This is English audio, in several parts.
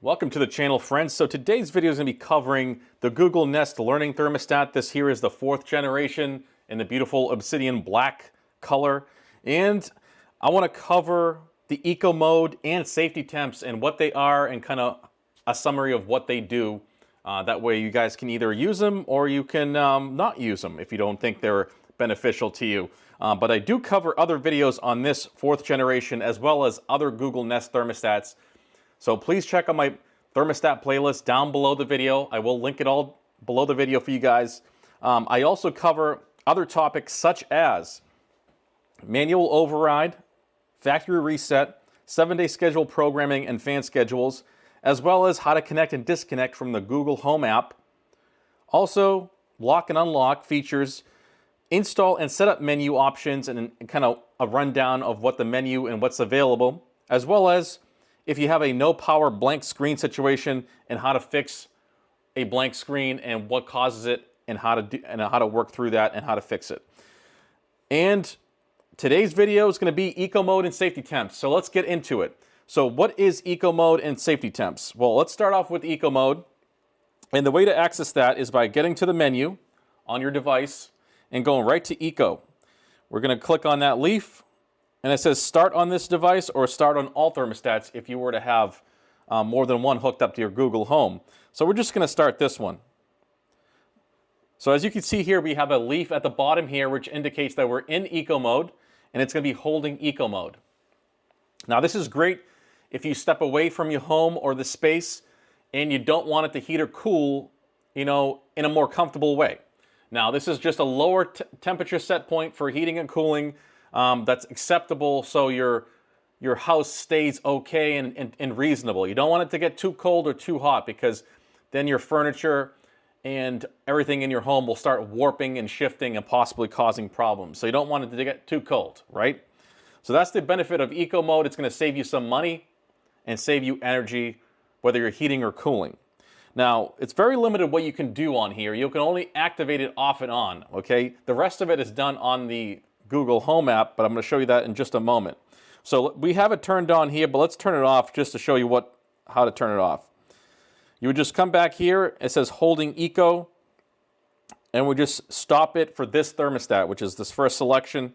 Welcome to the channel, friends. So today's video is going to be covering the Google Nest Learning Thermostat. This here is the 4th generation in the beautiful obsidian black color. And I want to cover the eco mode and safety temps and what they are and kind of a summary of what they do. That way you guys can either use them or you can not use them if you don't think they're beneficial to you. But I do cover other videos on this 4th generation as well as other Google Nest thermostats. So please check out my thermostat playlist down below the video. I will link it all below the video for you guys. I also cover other topics such as manual override, factory reset, 7-day schedule programming and fan schedules, as well as how to connect and disconnect from the Google Home app. Also, lock and unlock features, install and setup menu options, and kind of a rundown of what the menu and what's available, as well as if you have a no power blank screen situation and how to fix a blank screen and what causes it and how to work through that and how to fix it. And today's video is going to be eco mode and safety temps. So let's get into it. So what is eco mode and safety temps? Well, let's start off with eco mode. And the way to access that is by getting to the menu on your device and going right to eco. We're going to click on that leaf. And it says start on this device or start on all thermostats if you were to have more than one hooked up to your Google Home. So we're just going to start this one. So as you can see here, we have a leaf at the bottom here which indicates that we're in eco mode and it's going to be holding eco mode. Now this is great if you step away from your home or the space and you don't want it to heat or cool, in a more comfortable way. Now this is just a lower temperature set point for heating and cooling. That's acceptable so your house stays okay and reasonable. You don't want it to get too cold or too hot because then your furniture and everything in your home will start warping and shifting and possibly causing problems. So you don't want it to get too cold, right? So that's the benefit of eco mode. It's going to save you some money and save you energy, whether you're heating or cooling. Now, it's very limited what you can do on here. You can only activate it off and on, okay? The rest of it is done on the Google Home app, but I'm going to show you that in just a moment. So we have it turned on here, but let's turn it off just to show you how to turn it off. You would just come back here, it says holding eco, and we just stop it for this thermostat, which is this first selection.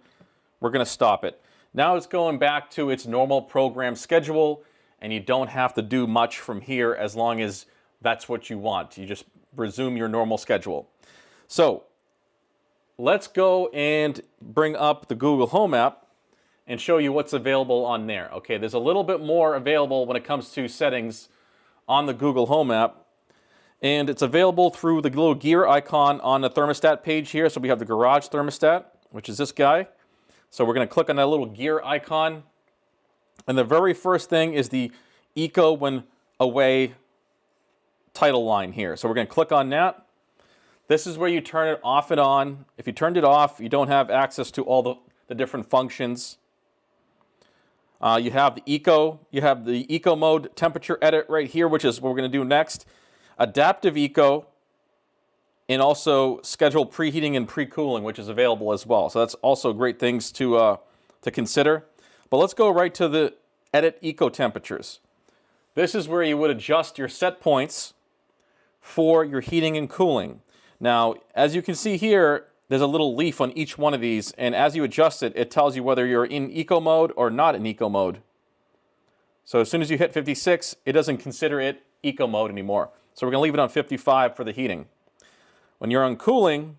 We're going to stop it. Now it's going back to its normal program schedule, and you don't have to do much from here as long as that's what you want. You just resume your normal schedule. So let's go and bring up the Google Home app and show you what's available on there. Okay, there's a little bit more available when it comes to settings on the Google Home app. And it's available through the little gear icon on the thermostat page here. So we have the garage thermostat, which is this guy. So we're going to click on that little gear icon. And the very first thing is the eco when away title line here. So we're going to click on that. This is where you turn it off and on. If you turned it off, you don't have access to all the different functions. You have the eco mode temperature edit right here, which is what we're going to do next. Adaptive eco, and also schedule preheating and pre-cooling, which is available as well. So that's also great things to consider. But let's go right to the edit eco temperatures. This is where you would adjust your set points for your heating and cooling. Now, as you can see here, there's a little leaf on each one of these, and as you adjust it, it tells you whether you're in eco mode or not in eco mode. So as soon as you hit 56, it doesn't consider it eco mode anymore. So we're going to leave it on 55 for the heating. When you're on cooling,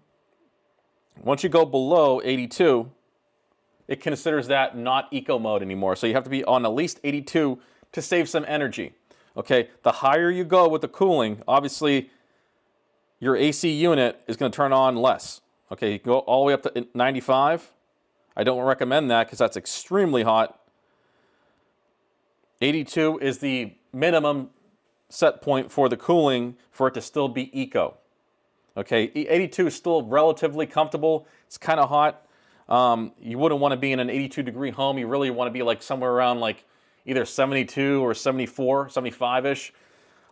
once you go below 82, it considers that not eco mode anymore. So you have to be on at least 82 to save some energy. Okay, the higher you go with the cooling, obviously your AC unit is going to turn on less. Okay, you can go all the way up to 95. I don't recommend that because that's extremely hot. 82 is the minimum set point for the cooling for it to still be eco. Okay, 82 is still relatively comfortable. It's kind of hot. You wouldn't want to be in an 82-degree home. You really want to be like somewhere around like either 72 or 74, 75-ish.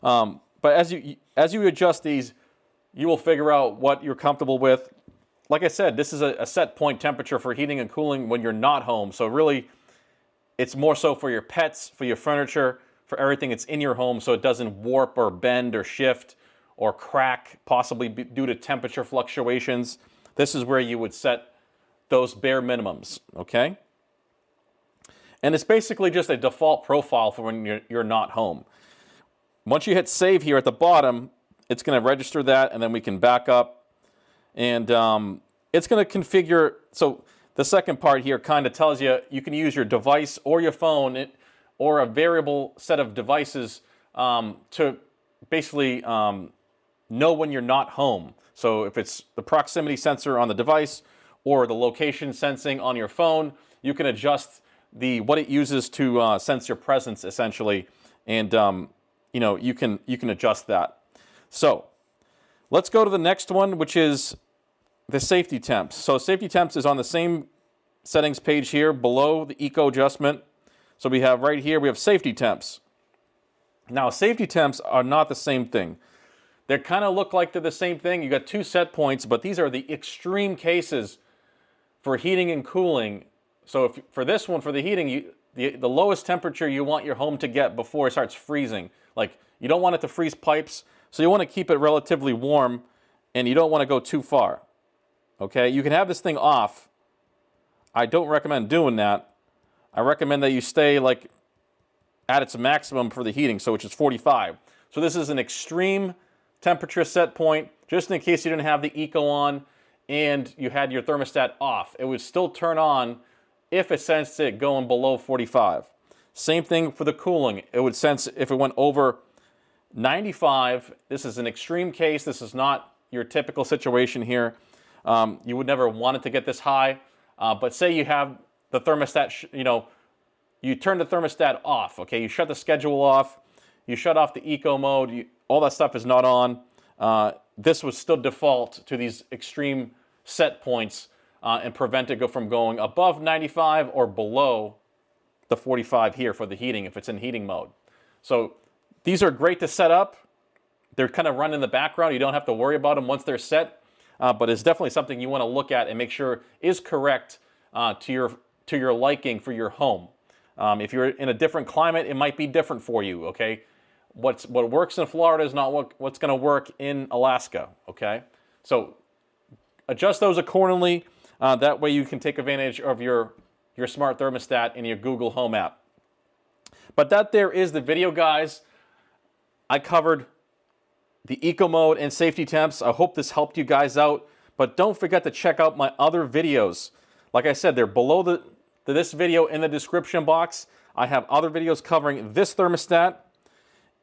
But as you adjust these, you will figure out what you're comfortable with. Like I said, this is a set point temperature for heating and cooling when you're not home. So really, it's more so for your pets, for your furniture, for everything that's in your home so it doesn't warp or bend or shift or crack, possibly due to temperature fluctuations. This is where you would set those bare minimums, okay? And it's basically just a default profile for when you're not home. Once you hit save here at the bottom, it's going to register that, and then we can back up. And it's going to configure. So the second part here kind of tells you you can use your device or your phone or a variable set of devices to basically know when you're not home. So if it's the proximity sensor on the device or the location sensing on your phone, you can adjust what it uses to sense your presence essentially, and you know, you can adjust that. So let's go to the next one, which is the safety temps. So safety temps is on the same settings page here below the eco adjustment. So we have right here, we have safety temps. Now safety temps are not the same thing. They kind of look like they're the same thing. You got two set points, but these are the extreme cases for heating and cooling. So for this one, for the heating, the lowest temperature you want your home to get before it starts freezing. Like, you don't want it to freeze pipes, so you want to keep it relatively warm, and you don't want to go too far. Okay, you can have this thing off. I don't recommend doing that. I recommend that you stay like at its maximum for the heating, so which is 45. So this is an extreme temperature set point, just in case you didn't have the eco on and you had your thermostat off. It would still turn on if it sensed it going below 45. Same thing for the cooling. It would sense if it went over 95. This is an extreme case. This is not your typical situation here. You would never want it to get this high. But say you have the thermostat, you turn the thermostat off, okay? You shut the schedule off. You shut off the eco mode. All that stuff is not on. This would still default to these extreme set points and prevent it from going above 95 or below the 45 here for the heating if it's in heating mode. So these are great to set up. They're kind of run in the background. You don't have to worry about them once they're set, but it's definitely something you want to look at and make sure is correct to your liking for your home. If you're in a different climate, it might be different for you, okay? What works in Florida is not what's going to work in Alaska, okay? So adjust those accordingly. That way you can take advantage of your smart thermostat in your Google Home app. But that there is the video, guys. I covered the eco mode and safety temps. I hope this helped you guys out. But don't forget to check out my other videos. Like I said, they're below this video in the description box. I have other videos covering this thermostat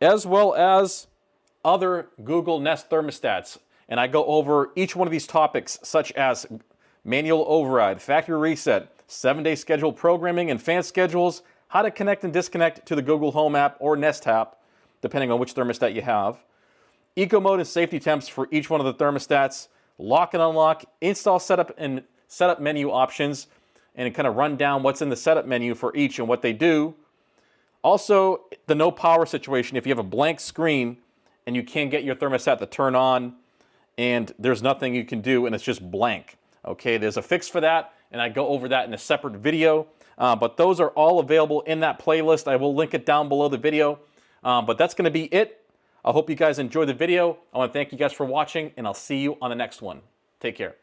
as well as other Google Nest thermostats. And I go over each one of these topics, such as manual override, factory reset, 7-day schedule programming and fan schedules, how to connect and disconnect to the Google Home app or Nest app, depending on which thermostat you have, eco mode and safety temps for each one of the thermostats, lock and unlock, install setup and setup menu options, and kind of run down what's in the setup menu for each and what they do. Also, the no power situation. If you have a blank screen and you can't get your thermostat to turn on and there's nothing you can do and it's just blank. Okay, there's a fix for that, and I go over that in a separate video. But those are all available in that playlist. I will link it down below the video. But that's going to be it. I hope you guys enjoyed the video. I want to thank you guys for watching, and I'll see you on the next one. Take care.